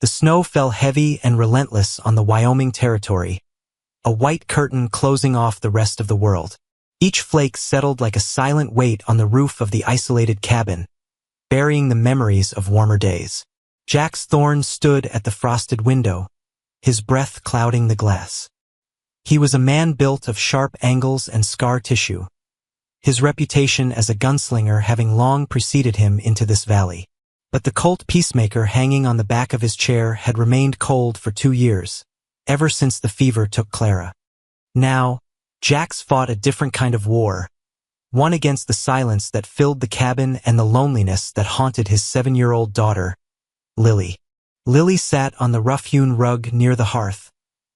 The snow fell heavy and relentless on the Wyoming territory, a white curtain closing off the rest of the world. Each flake settled like a silent weight on the roof of the isolated cabin, burying the memories of warmer days. Jack Thorne stood at the frosted window, his breath clouding the glass. He was a man built of sharp angles and scar tissue, his reputation as a gunslinger having long preceded him into this valley. But the Colt peacemaker hanging on the back of his chair had remained cold for 2 years, ever since the fever took Clara. Now, Jax fought a different kind of war, one against the silence that filled the cabin and the loneliness that haunted his 7-year-old daughter, Lily. Lily sat on the rough-hewn rug near the hearth,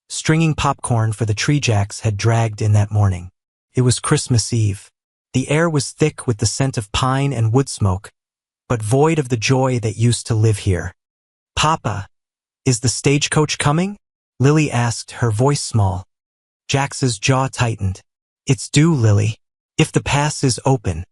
stringing popcorn for the tree Jax had dragged in that morning. It was Christmas Eve. The air was thick with the scent of pine and wood smoke, but void of the joy that used to live here. "Papa, is the stagecoach coming?" Lily asked, her voice small. Jax's jaw tightened. "It's due, Lily. If the pass is open."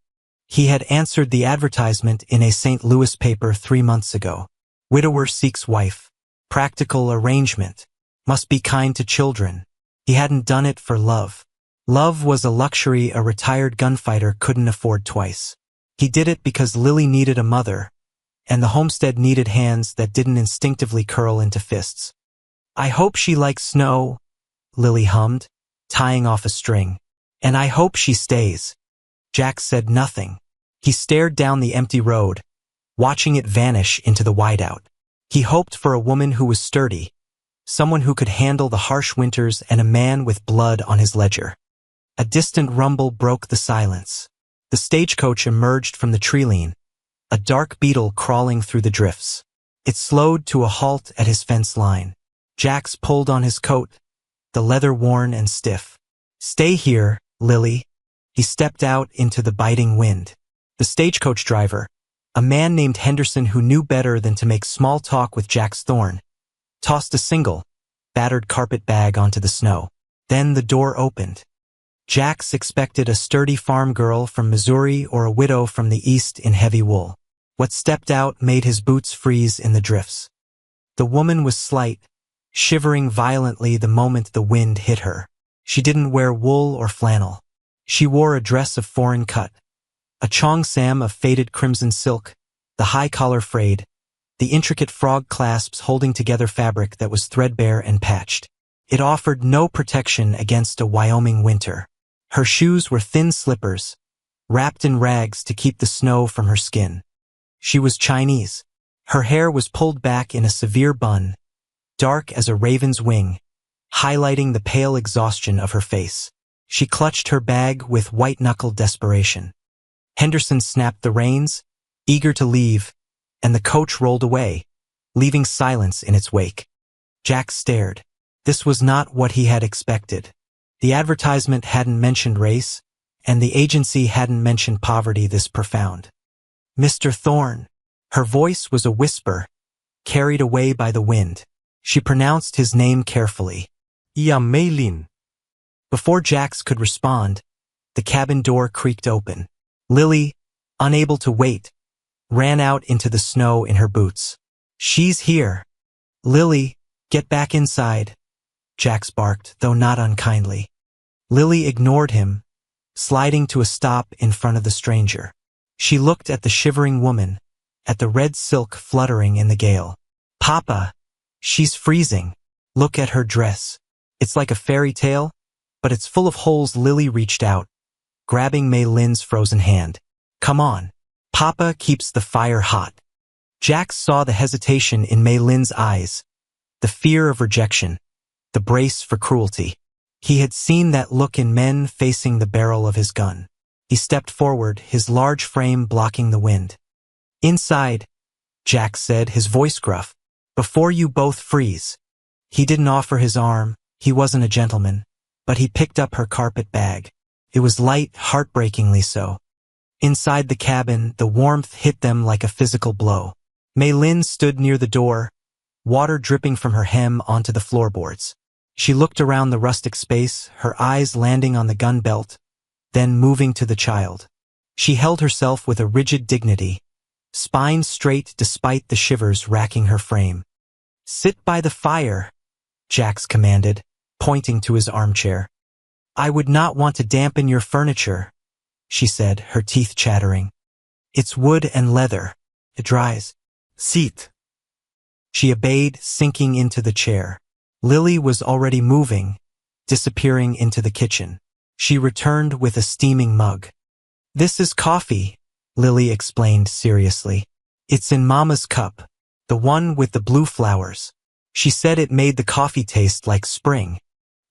He had answered the advertisement in a St. Louis paper 3 months ago. Widower seeks wife. Practical arrangement. Must be kind to children. He hadn't done it for love. Love was a luxury a retired gunfighter couldn't afford twice. He did it because Lily needed a mother, and the homestead needed hands that didn't instinctively curl into fists. "I hope she likes snow," Lily hummed, tying off a string. "And I hope she stays." Jack said nothing. He stared down the empty road, watching it vanish into the whiteout. He hoped for a woman who was sturdy, someone who could handle the harsh winters, and a man with blood on his ledger. A distant rumble broke the silence. The stagecoach emerged from the tree-line, a dark beetle crawling through the drifts. It slowed to a halt at his fence line. Jax pulled on his coat, the leather worn and stiff. "Stay here, Lily." He stepped out into the biting wind. The stagecoach driver, a man named Henderson who knew better than to make small talk with Jax Thorne, tossed a single, battered carpet bag onto the snow. Then the door opened. Jax expected a sturdy farm girl from Missouri or a widow from the east in heavy wool. What stepped out made his boots freeze in the drifts. The woman was slight, shivering violently the moment the wind hit her. She didn't wear wool or flannel. She wore a dress of foreign cut, a cheongsam of faded crimson silk, the high collar frayed, the intricate frog clasps holding together fabric that was threadbare and patched. It offered no protection against a Wyoming winter. Her shoes were thin slippers, wrapped in rags to keep the snow from her skin. She was Chinese. Her hair was pulled back in a severe bun, dark as a raven's wing, highlighting the pale exhaustion of her face. She clutched her bag with white-knuckled desperation. Henderson snapped the reins, eager to leave, and the coach rolled away, leaving silence in its wake. Jack stared. This was not what he had expected. The advertisement hadn't mentioned race, and the agency hadn't mentioned poverty this profound. "Mr. Thorne." Her voice was a whisper, carried away by the wind. She pronounced his name carefully. "Ya Maylin." Before Jax could respond, the cabin door creaked open. Lily, unable to wait, ran out into the snow in her boots. "She's here." "Lily, get back inside," Jax barked, though not unkindly. Lily ignored him, sliding to a stop in front of the stranger. She looked at the shivering woman, at the red silk fluttering in the gale. "Papa, she's freezing. Look at her dress. It's like a fairy tale, but it's full of holes." Lily reached out, grabbing Mei Lin's frozen hand. "Come on. Papa keeps the fire hot." Jax saw the hesitation in Mei Lin's eyes, the fear of rejection, the brace for cruelty. He had seen that look in men facing the barrel of his gun. He stepped forward, his large frame blocking the wind. "Inside," Jack said, his voice gruff, "before you both freeze." He didn't offer his arm, he wasn't a gentleman, but he picked up her carpet bag. It was light, heartbreakingly so. Inside the cabin, the warmth hit them like a physical blow. Mei Lin stood near the door, water dripping from her hem onto the floorboards. She looked around the rustic space, her eyes landing on the gun belt, then moving to the child. She held herself with a rigid dignity, spine straight despite the shivers racking her frame. Sit by the fire, Jax commanded, pointing to his armchair. I would not want to dampen your furniture, she said, her teeth chattering. It's wood and leather. It dries. Sit. She obeyed, sinking into the chair. Lily was already moving, disappearing into the kitchen. She returned with a steaming mug. This is coffee, Lily explained seriously. It's in Mama's cup, the one with the blue flowers. She said it made the coffee taste like spring.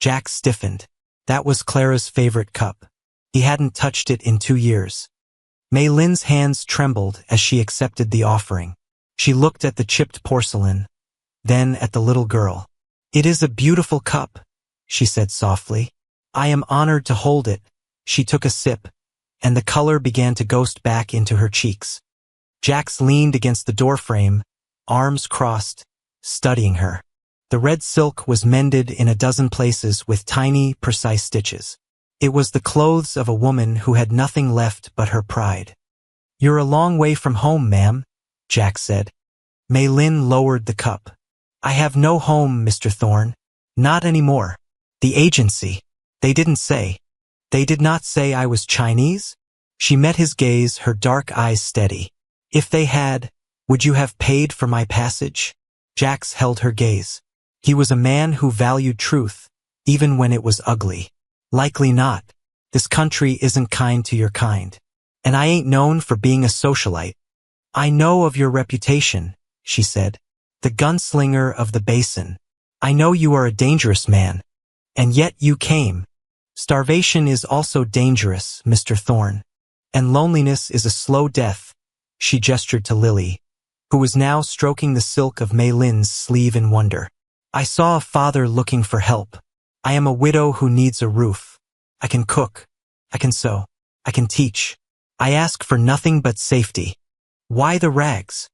Jack stiffened. That was Clara's favorite cup. He hadn't touched it in 2 years. Mei Lin's hands trembled as she accepted the offering. She looked at the chipped porcelain, then at the little girl. It is a beautiful cup, she said softly. I am honored to hold it. She took a sip, and the color began to ghost back into her cheeks. Jax leaned against the doorframe, arms crossed, studying her. The red silk was mended in a dozen places with tiny, precise stitches. It was the clothes of a woman who had nothing left but her pride. You're a long way from home, ma'am, Jack said. Mei Lin lowered the cup. I have no home, Mr. Thorne. Not anymore. The agency. They didn't say. They did not say I was Chinese? She met his gaze, her dark eyes steady. If they had, would you have paid for my passage? Jax held her gaze. He was a man who valued truth, even when it was ugly. Likely not. This country isn't kind to your kind. And I ain't known for being a socialite. I know of your reputation, she said. The gunslinger of the basin. I know you are a dangerous man. And yet you came. Starvation is also dangerous, Mr. Thorne. And loneliness is a slow death, she gestured to Lily, who was now stroking the silk of Mei Lin's sleeve in wonder. I saw a father looking for help. I am a widow who needs a roof. I can cook. I can sew. I can teach. I ask for nothing but safety. Why the rags?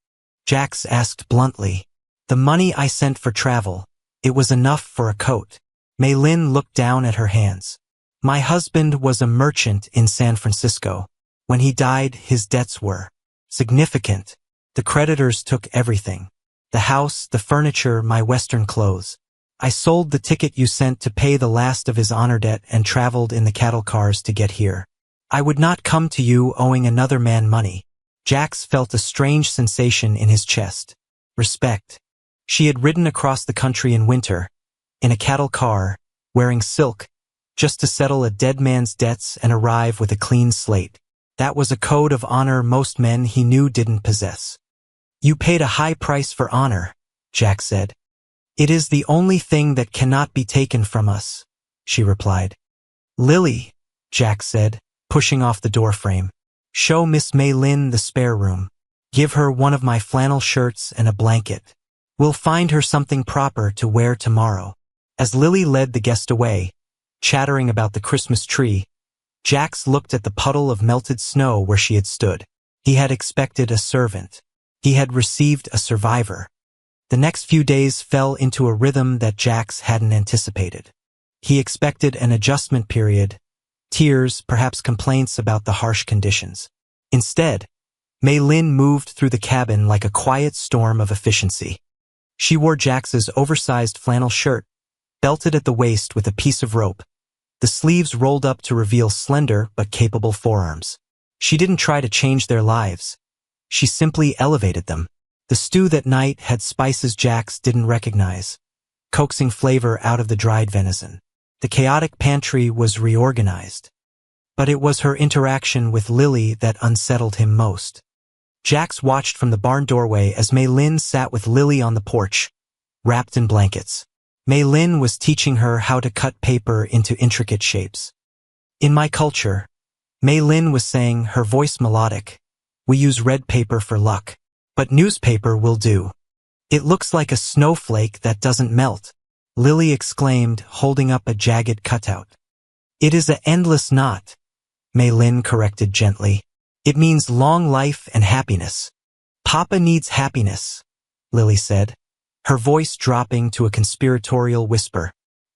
Jax asked bluntly. The money I sent for travel. It was enough for a coat. Mei Lin looked down at her hands. My husband was a merchant in San Francisco. When he died, his debts were significant. The creditors took everything. The house, the furniture, my Western clothes. I sold the ticket you sent to pay the last of his honor debt and traveled in the cattle cars to get here. I would not come to you owing another man money. Jax felt a strange sensation in his chest. Respect. She had ridden across the country in winter, in a cattle car, wearing silk, just to settle a dead man's debts and arrive with a clean slate. That was a code of honor most men he knew didn't possess. You paid a high price for honor, Jack said. It is the only thing that cannot be taken from us, she replied. Lily, Jack said, pushing off the doorframe. Show Miss Mei Lin the spare room. Give her one of my flannel shirts and a blanket. We'll find her something proper to wear tomorrow. As Lily led the guest away, chattering about the Christmas tree, Jax looked at the puddle of melted snow where she had stood. He had expected a servant. He had received a survivor. The next few days fell into a rhythm that Jax hadn't anticipated. He expected an adjustment period, tears, perhaps complaints about the harsh conditions. Instead, Mei Lin moved through the cabin like a quiet storm of efficiency. She wore Jax's oversized flannel shirt, belted at the waist with a piece of rope, the sleeves rolled up to reveal slender but capable forearms. She didn't try to change their lives. She simply elevated them. The stew that night had spices Jax didn't recognize, coaxing flavor out of the dried venison. The chaotic pantry was reorganized. But it was her interaction with Lily that unsettled him most. Jax watched from the barn doorway as Mei Lin sat with Lily on the porch, wrapped in blankets. Mei Lin was teaching her how to cut paper into intricate shapes. In my culture, Mei Lin was saying, her voice melodic, we use red paper for luck, but newspaper will do. It looks like a snowflake that doesn't melt, Lily exclaimed, holding up a jagged cutout. It is an endless knot, Mei Lin corrected gently. It means long life and happiness. Papa needs happiness, Lily said, her voice dropping to a conspiratorial whisper.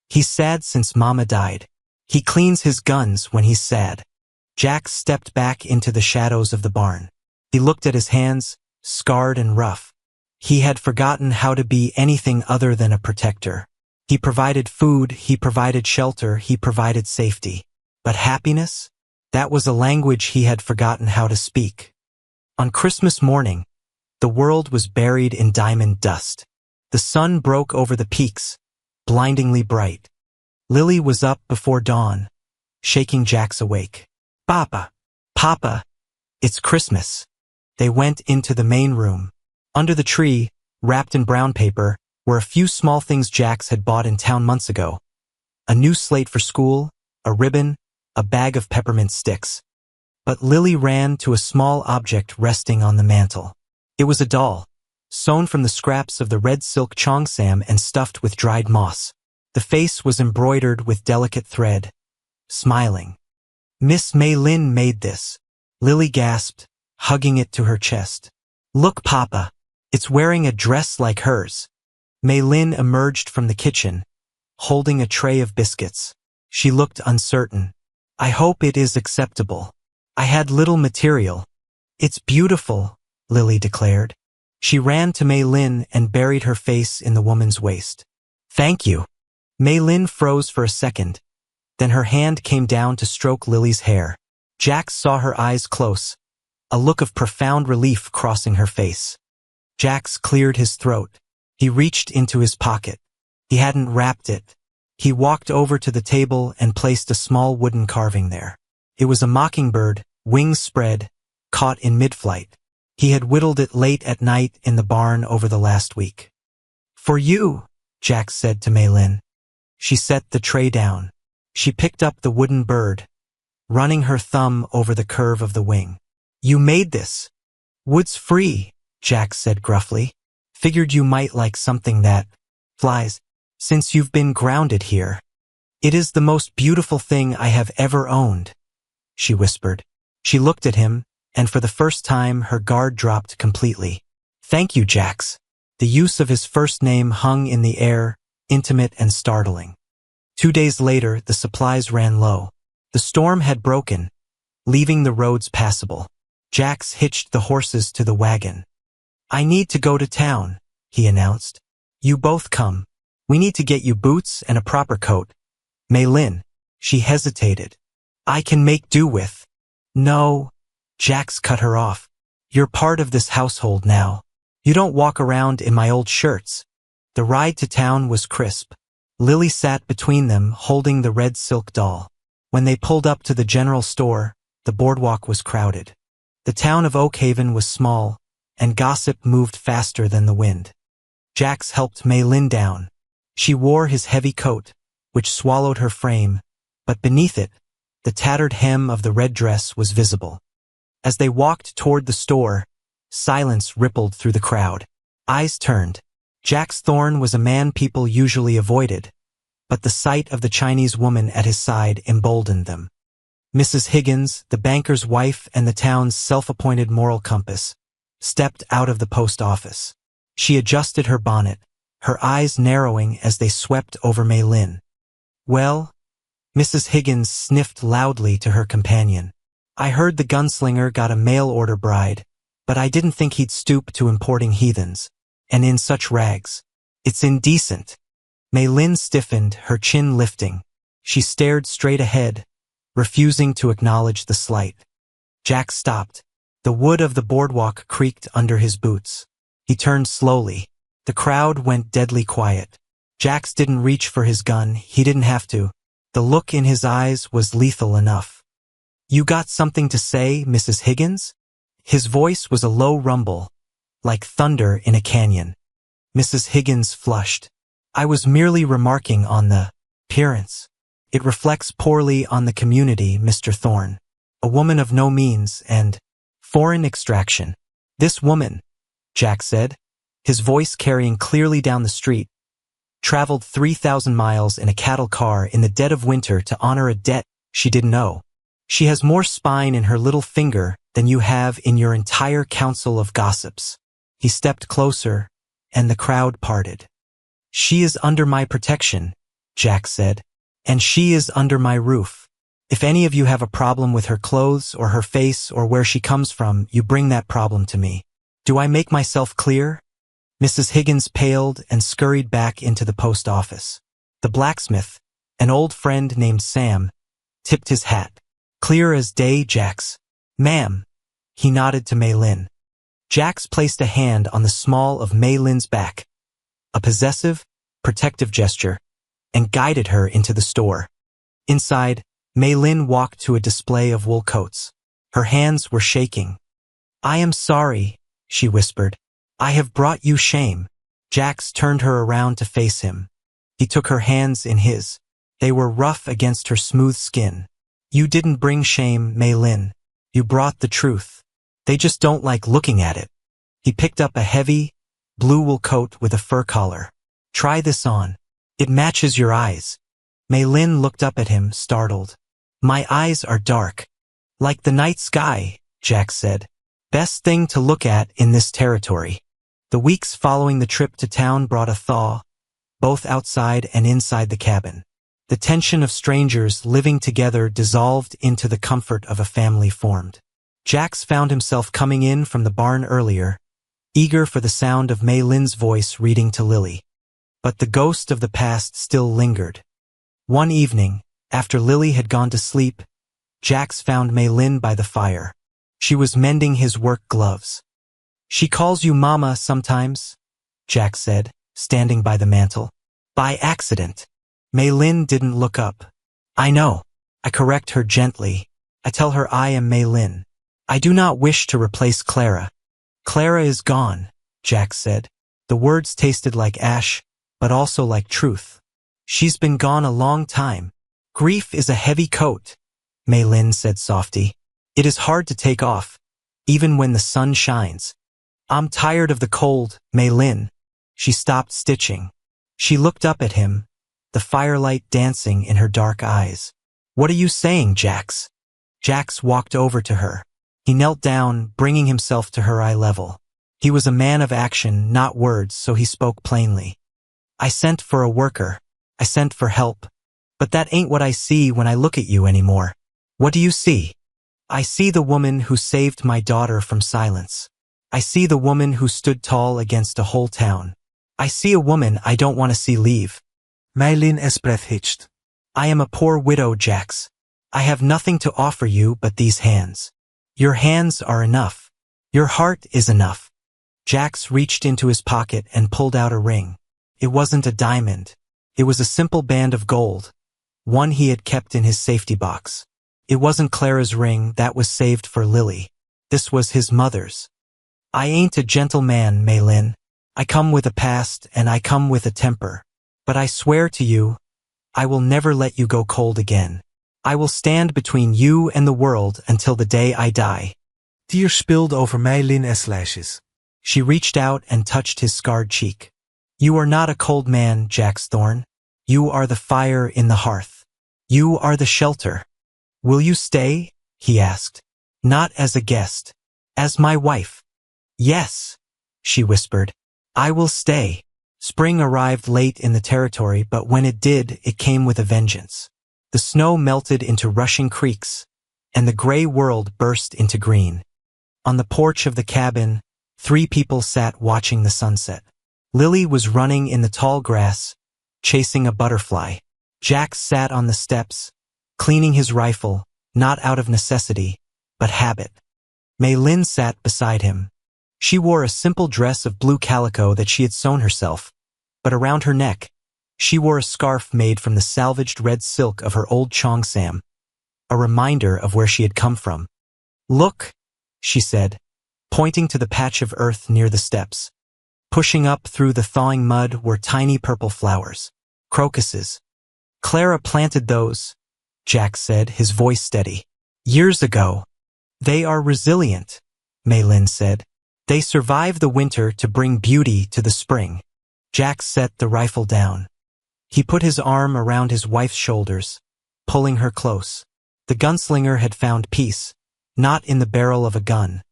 He's sad since Mama died. He cleans his guns when he's sad. Jack stepped back into the shadows of the barn. He looked at his hands, scarred and rough. He had forgotten how to be anything other than a protector. He provided food, he provided shelter, he provided safety. But happiness? That was a language he had forgotten how to speak. On Christmas morning, the world was buried in diamond dust. The sun broke over the peaks, blindingly bright. Lily was up before dawn, shaking Jax awake. Papa, Papa, it's Christmas. They went into the main room. Under the tree, wrapped in brown paper, were a few small things Jax had bought in town months ago. A new slate for school, a ribbon, a bag of peppermint sticks. But Lily ran to a small object resting on the mantel. It was a doll, sewn from the scraps of the red silk cheongsam and stuffed with dried moss. The face was embroidered with delicate thread, smiling. Miss Mei Lin made this, Lily gasped, hugging it to her chest. Look, Papa, it's wearing a dress like hers. Mei Lin emerged from the kitchen, holding a tray of biscuits. She looked uncertain. I hope it is acceptable. I had little material. It's beautiful, Lily declared. She ran to Mei Lin and buried her face in the woman's waist. Thank you. Mei Lin froze for a second. Then her hand came down to stroke Lily's hair. Jax saw her eyes close, a look of profound relief crossing her face. Jax cleared his throat. He reached into his pocket. He hadn't wrapped it. He walked over to the table and placed a small wooden carving there. It was a mockingbird, wings spread, caught in mid-flight. He had whittled it late at night in the barn over the last week. For you, Jax said to Mei Lin. She set the tray down. She picked up the wooden bird, running her thumb over the curve of the wing. You made this. Wood's free, Jax said gruffly. Figured you might like something that flies, since you've been grounded here. It is the most beautiful thing I have ever owned, she whispered. She looked at him, and for the first time her guard dropped completely. Thank you, Jax. The use of his first name hung in the air, intimate and startling. 2 days later, the supplies ran low. The storm had broken, leaving the roads passable. Jax hitched the horses to the wagon. I need to go to town, he announced. You both come. We need to get you boots and a proper coat. Mei Lin, she hesitated. I can make do with. No, Jax cut her off. You're part of this household now. You don't walk around in my old shirts. The ride to town was crisp. Lily sat between them, holding the red silk doll. When they pulled up to the general store, the boardwalk was crowded. The town of Oakhaven was small, and gossip moved faster than the wind. Jax helped Mei Lin down. She wore his heavy coat, which swallowed her frame, but beneath it, the tattered hem of the red dress was visible. As they walked toward the store, silence rippled through the crowd. Eyes turned. Jax Thorne was a man people usually avoided, but the sight of the Chinese woman at his side emboldened them. Mrs. Higgins, the banker's wife and the town's self-appointed moral compass, stepped out of the post office. She adjusted her bonnet, her eyes narrowing as they swept over Mei Lin. Well, Mrs. Higgins sniffed loudly to her companion. I heard the gunslinger got a mail-order bride, but I didn't think he'd stoop to importing heathens. And in such rags. It's indecent. Mei Lin stiffened, her chin lifting. She stared straight ahead, refusing to acknowledge the slight. Jax stopped. The wood of the boardwalk creaked under his boots. He turned slowly. The crowd went deadly quiet. Jax didn't reach for his gun. He didn't have to. The look in his eyes was lethal enough. You got something to say, Mrs. Higgins? His voice was a low rumble, like thunder in a canyon. Mrs. Higgins flushed. I was merely remarking on the appearance. It reflects poorly on the community, Mr. Thorne. A woman of no means and foreign extraction. This woman, Jax said, his voice carrying clearly down the street, traveled 3,000 miles in a cattle car in the dead of winter to honor a debt she didn't owe. She has more spine in her little finger than you have in your entire council of gossips. He stepped closer, and the crowd parted. She is under my protection, Jax said, and she is under my roof. If any of you have a problem with her clothes or her face or where she comes from, you bring that problem to me. Do I make myself clear? Mrs. Higgins paled and scurried back into the post office. The blacksmith, an old friend named Sam, tipped his hat. "Clear as day, Jax." "Ma'am." He nodded to Mei Lin. Jax placed a hand on the small of Mei Lin's back, a possessive, protective gesture, and guided her into the store. Inside, Mei Lin walked to a display of wool coats. Her hands were shaking. "I am sorry," she whispered. "I have brought you shame." Jax turned her around to face him. He took her hands in his. They were rough against her smooth skin. "You didn't bring shame, Mei Lin. You brought the truth. They just don't like looking at it." He picked up a heavy, blue wool coat with a fur collar. "Try this on. It matches your eyes." Mei Lin looked up at him, startled. "My eyes are dark. Like the night sky," Jax said. "Best thing to look at in this territory." The weeks following the trip to town brought a thaw, both outside and inside the cabin. The tension of strangers living together dissolved into the comfort of a family formed. Jax found himself coming in from the barn earlier, eager for the sound of Mei Lin's voice reading to Lily. But the ghost of the past still lingered. One evening, after Lily had gone to sleep, Jax found Mei Lin by the fire. She was mending his work gloves. "She calls you Mama sometimes," Jax said, standing by the mantel. "By accident." Mei Lin didn't look up. "I know." I correct her gently. I tell her I am Mei Lin. "I do not wish to replace Clara." "Clara is gone," Jax said. The words tasted like ash, but also like truth. "She's been gone a long time. Grief is a heavy coat," Mei Lin said softly. "It is hard to take off, even when the sun shines." "I'm tired of the cold, Mei Lin." She stopped stitching. She looked up at him, the firelight dancing in her dark eyes. "What are you saying, Jax?" Jax walked over to her. He knelt down, bringing himself to her eye level. He was a man of action, not words, so he spoke plainly. "I sent for a worker. I sent for help. But that ain't what I see when I look at you anymore." "What do you see?" "I see the woman who saved my daughter from silence. I see the woman who stood tall against a whole town. I see a woman I don't want to see leave." Mei Lin's breath hitched. "I am a poor widow, Jax. I have nothing to offer you but these hands. Your hands are enough. Your heart is enough." Jax reached into his pocket and pulled out a ring. It wasn't a diamond. It was a simple band of gold, one he had kept in his safety box. It wasn't Clara's ring, that was saved for Lily. This was his mother's. "I ain't a gentle man, Mei Lin. I come with a past and I come with a temper. But I swear to you, I will never let you go cold again. I will stand between you and the world until the day I die." Tears spilled over Mei Lin's lashes. She reached out and touched his scarred cheek. "You are not a cold man, Jax Thorne. You are the fire in the hearth. You are the shelter." "Will you stay?" he asked. "Not as a guest. As my wife." "Yes," she whispered. "I will stay." Spring arrived late in the territory, but when it did, it came with a vengeance. The snow melted into rushing creeks, and the gray world burst into green. On the porch of the cabin, 3 people sat watching the sunset. Lily was running in the tall grass, chasing a butterfly. Jax sat on the steps, cleaning his rifle, not out of necessity, but habit. Mei Lin sat beside him. She wore a simple dress of blue calico that she had sewn herself, but around her neck, she wore a scarf made from the salvaged red silk of her old cheongsam, a reminder of where she had come from. "Look," she said, pointing to the patch of earth near the steps. Pushing up through the thawing mud were tiny purple flowers, crocuses. "Clara planted those," Jax said, his voice steady. "Years ago." "They are resilient," Mei Lin said. "They survive the winter to bring beauty to the spring." Jax set the rifle down. He put his arm around his wife's shoulders, pulling her close. The gunslinger had found peace, not in the barrel of a gun,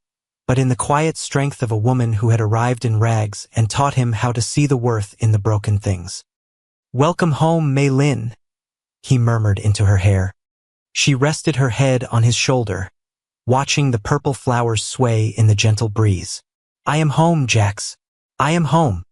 but in the quiet strength of a woman who had arrived in rags and taught him how to see the worth in the broken things. "Welcome home, Mei Lin," he murmured into her hair. She rested her head on his shoulder, watching the purple flowers sway in the gentle breeze. "I am home, Jax." I am home.